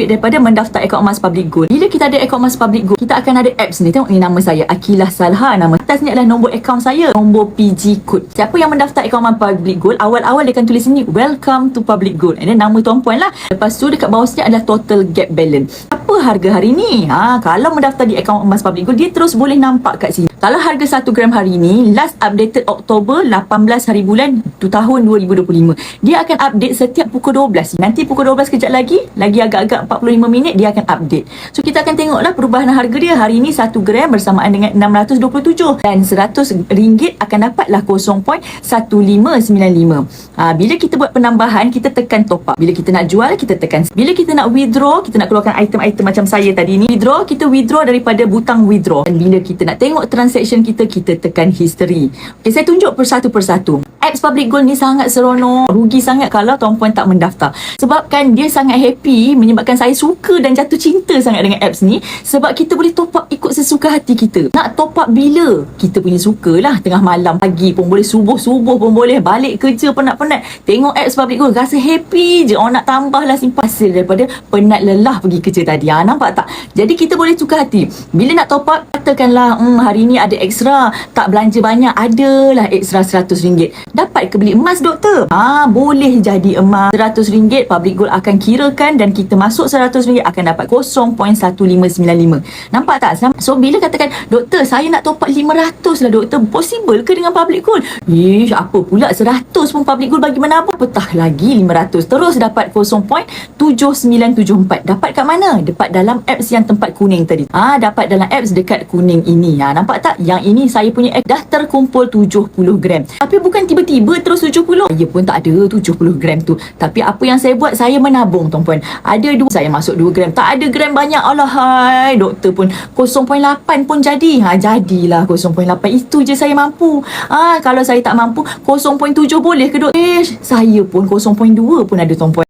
benefit daripada mendaftar akaun emas Public Gold. Bila kita ada akaun emas Public Gold, kita akan ada apps ni. Tengok ni nama saya, Akilah Salha. Nama atas ni adalah nombor akaun saya, nombor PG code. Siapa yang mendaftar akaun emas Public Gold, awal-awal dia akan tulis ni, welcome to Public Gold. And then nama tuan puan lah. Lepas tu dekat bawah sini adalah total gap balance. Apa harga hari ni? Kalau mendaftar di akaun emas Public Gold, dia terus boleh nampak kat sini. Kalau harga 1 gram hari ni, last updated Oktober 18 hari bulan tahun 2025. Dia akan update setiap pukul 12. Nanti pukul 12 kejap lagi agak-agak 45 minit dia akan update. So kita akan tengoklah perubahan harga dia. Hari ni 1 gram bersamaan dengan 627 dan RM100 akan dapatlah 0.1595. Bila kita buat penambahan, kita tekan top up. Bila kita nak jual, kita tekan. Bila kita nak withdraw, kita nak keluarkan item-item macam saya tadi ni, kita withdraw daripada butang withdraw. Dan bila kita nak tengok transaction kita tekan history. Okay, saya tunjuk persatu-persatu. Apps Public Gold ni sangat seronok. Rugi sangat kalau tuan-puan tak mendaftar. Sebab kan dia sangat happy, menyebabkan saya suka dan jatuh cinta sangat dengan apps ni. Sebab kita boleh top up ikut sesuka hati kita. Nak top up bila? Kita punya suka lah. Tengah malam, pagi pun boleh, subuh pun boleh. Balik kerja penat-penat, tengok apps Public Gold, rasa happy je. Orang nak tambah lah simpan hasil daripada penat lelah pergi kerja tadi. Nampak tak? Jadi kita boleh suka hati. Bila nak top up, katakanlah hari ni ada ekstra, tak belanja banyak, adalah ekstra RM100. Dapat ke beli emas, doktor? Boleh jadi emas. RM100 Public Gold akan kirakan dan kita masuk RM100 akan dapat 0.1595. Nampak tak? So bila katakan, doktor saya nak top up 500 lah doktor, possible ke dengan Public Gold? Apa pula 100 pun Public Gold bagi menabung, petah lagi 500 terus dapat 0.7974. Dapat kat mana? Dapat dalam apps yang tempat kuning tadi. Dapat dalam apps dekat kuning ini. Nampak tak? Yang ini saya punya app dah terkumpul 70 gram. Tapi bukan tiba-tiba terus 70. Saya pun tak ada 70 gram tu. Tapi apa yang saya buat, saya menabung tuan-puan. Ada 2, saya masuk 2 gram. Tak ada gram banyak. Alahai, doktor pun 0.8 pun jadi. Jadilah 0.8. Itu je saya mampu. Kalau saya tak mampu 0.7 boleh ke doktor? Saya pun 0.2 pun ada tuan-puan.